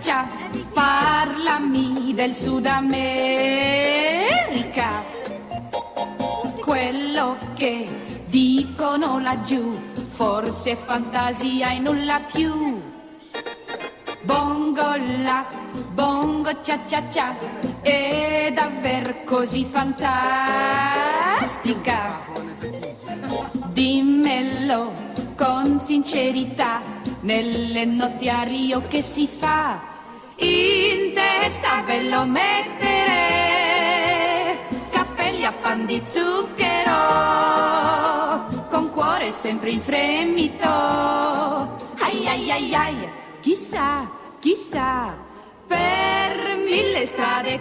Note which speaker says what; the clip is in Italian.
Speaker 1: cia, parlami del Sud America. Quello che dicono laggiù, forse è fantasia e nulla più. Bongo la, bongo cia cia cia, è davvero così fantastica. Dimmelo con sincerità, nelle notiario che si fa, in testa ve lo mettere, cappelli a pan di zucchero, con cuore sempre in fremito. Ai ai ai ai, chissà, chissà, per mille strade